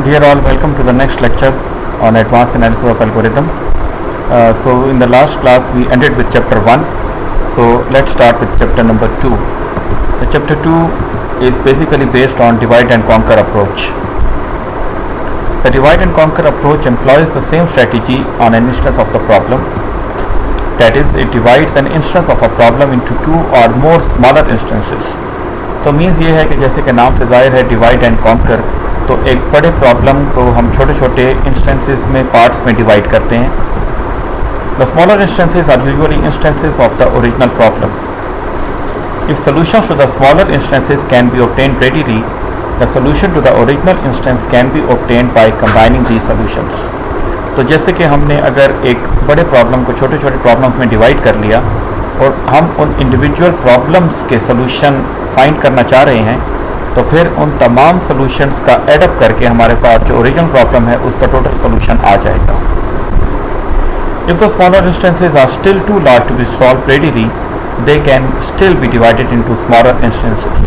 Dear all, welcome to the next lecture on advanced analysis of algorithm. So in the last class we ended with chapter 1. So let's start with chapter number 2. The chapter 2 is basically based on divide and conquer approach. The divide and conquer approach employs the same strategy on an instance of the problem. That is, it divides an instance of a problem into two or more smaller instances. तो means ये है कि जैसे कि नाम से जाहिर है डिवाइड एंड कॉन्कर, तो एक बड़े प्रॉब्लम को हम छोटे छोटे इंस्टेंसेस में पार्ट्स में डिवाइड करते हैं. The smaller instances are usually instances of the original problem. If solutions to the smaller instances can be obtained readily, the solution to the original instance can be obtained by combining these solutions. तो जैसे कि हमने अगर एक बड़े problem को छोटे छोटे प्रॉब्लम्स में डिवाइड कर लिया और हम उन इंडिविजुअल प्रॉब्लम्स के सॉल्यूशन फाइंड करना चाह रहे हैं, तो फिर उन तमाम सॉल्यूशंस का एडअप करके हमारे पास जो ओरिजिनल प्रॉब्लम है उसका टोटल सॉल्यूशन आ जाएगा. If the smaller instances are still too large to be solve readily, they can still be divided into smaller instances.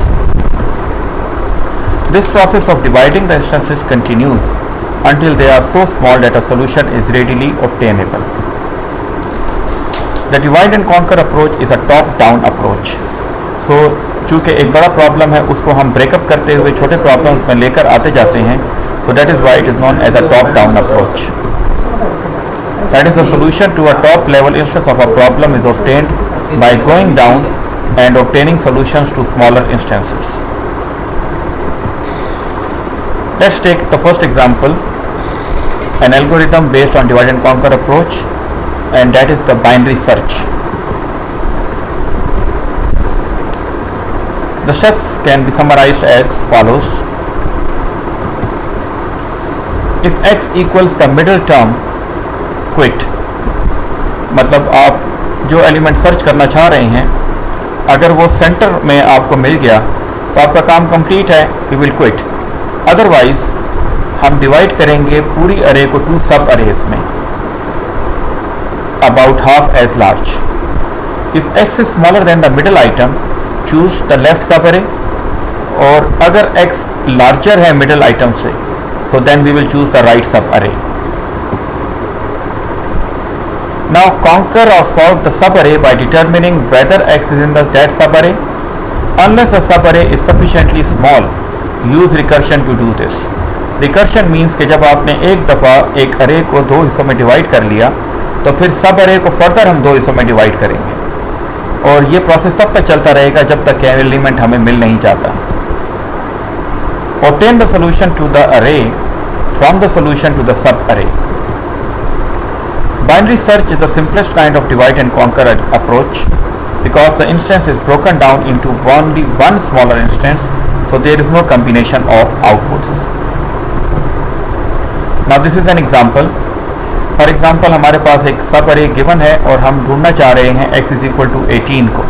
This process of dividing the instances continues until they are so small that a solution is readily obtainable. The divide and conquer approach is a top-down approach. So, चूँकि एक बड़ा problem है उसको हम breakup करते हुए छोटे problems में लेकर आते जाते हैं, so that is why it is known as a top-down approach. That is, the solution to a top-level instance of a problem is obtained by going down and obtaining solutions to smaller instances. Let's take the first example, an algorithm based on divide and conquer approach, and that is the binary search. The steps can be summarized as follows. If x equals the middle term, quit. मतलब आप जो element search करना चाह रहे हैं, अगर वो centre में आपको मिल गया तो आपका काम कंप्लीट है, you will quit. अदरवाइज हम डिवाइड करेंगे पूरी अरे को टू सब अरेज में, about half as large. If x is smaller than the middle item, choose the left sub array. और अगर एक्स लार्जर है मिडल आइटम से, so then we will choose the right sub array. Now conquer और solve the sub array by determining whether x is in that sub array. Unless the sub array is sufficiently small, use recursion to do this. Recursion means कि जब आपने एक दफ़ा एक अरे को दो हिस्सों में डिवाइड कर लिया, तो फिर सब अरे को फर्दर हम दो हिस्सों में डिवाइड करेंगे, और ये प्रोसेस तब तक चलता रहेगा जब तक एलिमेंट हमें मिल नहीं जाता. Obtain the solution to the array from the solution to the sub array. Binary search is the simplest kind of divide and conquer approach because the instance is broken down into only one smaller instance, so there is no combination of outputs. Now this is an example. For example, हमारे पास एक सब अरे given है और हम ढूंढना चाह रहे हैं x इज इक्वल टू 18 को.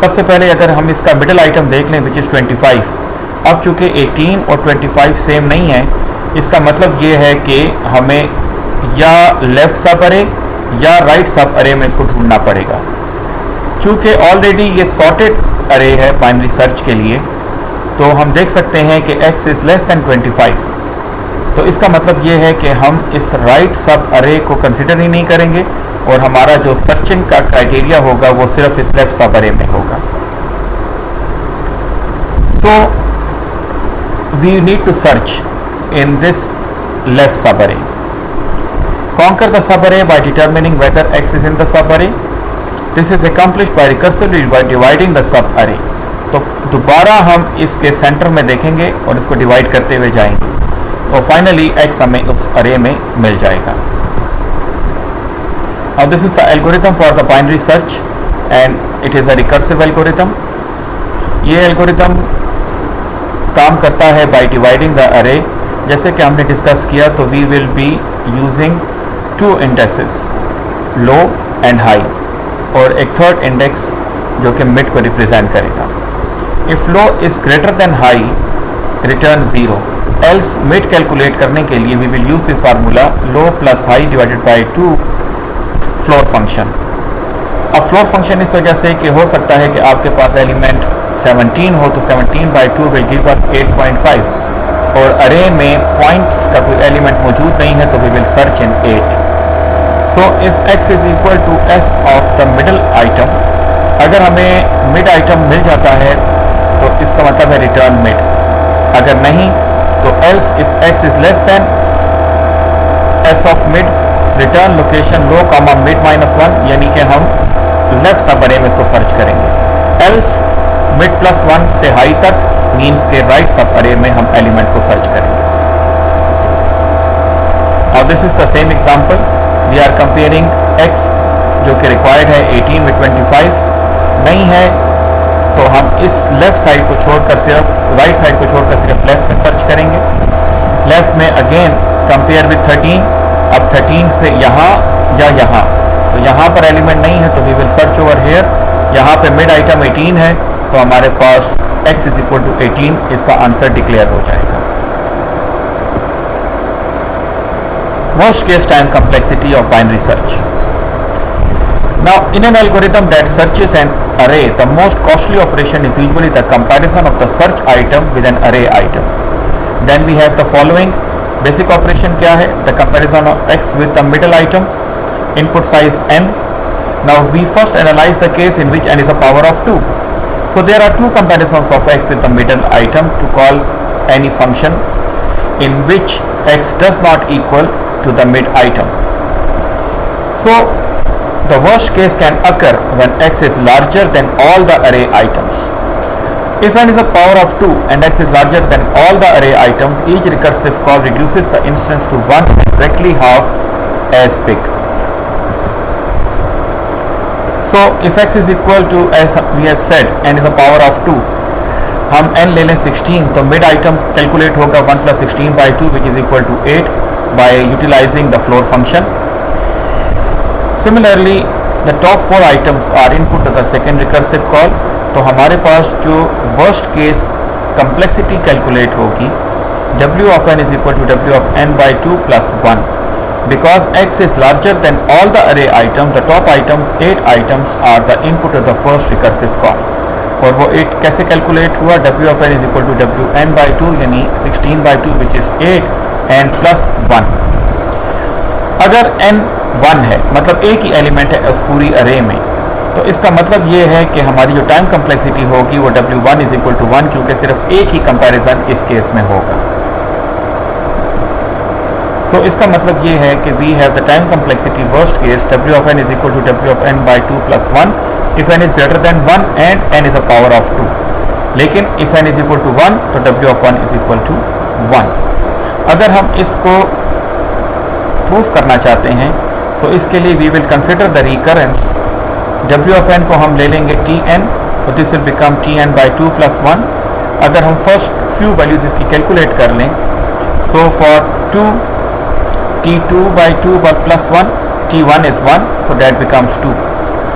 सबसे पहले अगर हम इसका मिडिल आइटम देख लें, विच इज़ 25. अब चूँकि 18 और 25 सेम नहीं है, इसका मतलब ये है कि हमें या लेफ्ट सब अरे या राइट सब अरे में इसको ढूंढना पड़ेगा. चूँकि ऑलरेडी ये सॉर्टेड अरे है बाइनरी सर्च के लिए, तो हम देख सकते हैं कि x इज़ लेस दैन 25. तो इसका मतलब ये है कि हम इस राइट सब अरे को कंसिडर ही नहीं करेंगे और हमारा जो सर्चिंग का क्राइटेरिया होगा वो सिर्फ इस लेफ्ट सब अरे में होगा. So we need to search in this left sub array. Conquer the sub array by determining whether x is in the sub array. This is accomplished by recursively dividing the sub array. तो दोबारा हम इसके centre में देखेंगे और इसको divide करते हुए जाएंगे और फाइनली x हमें उस अरे में मिल जाएगा. Now this is the algorithm for the binary search and it is a recursive algorithm. ये एल्गोरिथम काम करता है by dividing the array. जैसे कि हमने डिस्कस किया, तो we will be using two indices, low and high, और एक थर्ड इंडेक्स जो कि मिड को रिप्रेजेंट करेगा. If low is greater than high, return 0. Else mid calculate करने के लिए we will use this formula, low plus high divided by 2 floor function. अब फ्लोर फंक्शन इस वजह से कि हो सकता है कि आपके पास एलिमेंट 17 हो, तो 17/2 विल गिव अस 8.5. और अरे में पॉइंट्स का कोई एलिमेंट मौजूद नहीं है तो we will search in 8. So if x is equal to s of the middle item, अगर हमें मिड आइटम मिल जाता है तो इसका मतलब है रिटर्न मिड. अगर नहीं तो else if x is less than s of mid, return location low comma mid minus 1, यानी कि हम लेफ्ट सब अरे में इसको सर्च करेंगे. else मिड प्लस 1 से हाई तक मीन्स के राइट सब अरे में हम एलिमेंट को सर्च करेंगे. Now this is the same example. We are comparing x जो कि रिक्वायर्ड है 18 with 25 नहीं है तो हम इस लेफ्ट साइड को छोड़कर सिर्फ राइट साइड को छोड़कर सिर्फ लेफ्ट में सर्च करेंगे. लेफ्ट में अगेन कंपेयर विथ 13. अब 13 से यहाँ या यहाँ, तो यहाँ पर एलिमेंट नहीं है तो we will search over here. यहाँ पे मिड आइटम 18 है तो हमारे पास x इज इक्वल टू 18, इसका आंसर डिक्लेयर हो जाएगा. Worst case time complexity of binary search. Now, in an algorithm that searches an array, the most costly operation is usually the comparison of the search item with an array item. Then we have the following basic operation क्या है? The comparison of x with the middle item, input size n. Now we first analyze the case in which n is a power of 2. So there are two comparisons of x with the middle item to call any function in which x does not equal to the mid item. So the worst case can occur when x is larger than all the array items. If n is a power of 2 and x is larger than all the array items, each recursive call reduces the instance to 1 exactly half as big. So if x is equal to, as we have said, n is a power of 2, हम n ले लें 16 तो mid item calculate होगा 1 plus 16 by 2 which is equal to 8 by utilizing the floor function. Similarly, the top 4 items are input to the second recursive call. तो हमारे पास जो worst case complexity calculate होगी w of n is equal to w of n by 2 plus 1. Because x is larger than all the array items, the top items 8 items are the input of the first recursive call. और वो 8 कैसे calculate हुआ? w of n is equal to w n by 2 यानी 16 by 2 which is 8 and plus 1. अगर n 1 है मतलब एक ही element है उस पूरी अरे में, तो इसका मतलब ये है कि हमारी जो टाइम कम्प्लेक्सिटी होगी वो w1 is equal to 1, क्योंकि सिर्फ एक ही कंपैरिजन इस केस में होगा. So इसका मतलब ये है कि we have the time complexity worst case w of n is equal to w of n by 2 plus 1 if n is greater than 1 and n is a power of 2. लेकिन if n is equal to 1 तो w of 1 is equal to 1. अगर हम इसको proof करना चाहते हैं तो इसके लिए we will consider the recurrence. w of n को हम ले लेंगे tn तो this will become tn by 2 plus 1. अगर हम फर्स्ट फ्यू वैल्यूज इसकी कैलकुलेट कर लें, so for 2 t2 by 2 but plus 1, t1 is 1 so that becomes 2.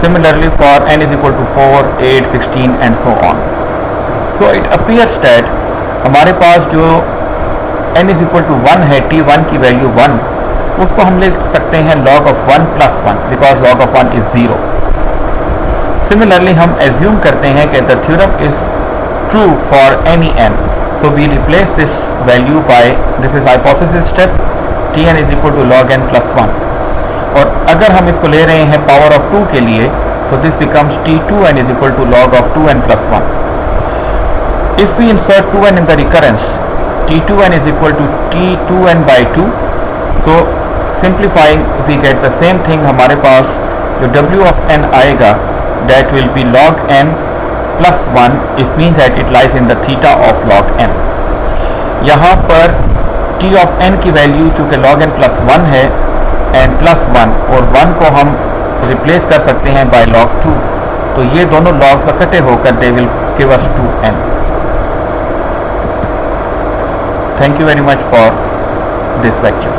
Similarly for n is equal to 4, 8, 16 and so on. So it appears that हमारे पास जो n is equal to 1 है, t1 की value 1, उसको हम ले सकते हैं log of 1 plus 1 because log of 1 is 0. Similarly हम assume करते हैं कि the theorem is true for any n. So we replace this value by, this is hypothesis step, tn is equal to log n plus 1. और अगर हम इसको ले रहे हैं पावर ऑफ 2 के लिए, so this becomes t2n is equal to log of 2n plus 1. If we insert 2n in the recurrence, t2n is equal to t2n by 2. So simplifying we get the same thing. हमारे पास जो w of n आएगा that will be log n plus 1. It means that it lies in the theta of log n. यहाँ पर t of n की value चूँकि log n plus 1 है and plus 1 और 1 को हम रिप्लेस कर सकते हैं by log 2, तो ये दोनों logs इकट्ठे होकर they will give us 2n. Thank you very much for this lecture.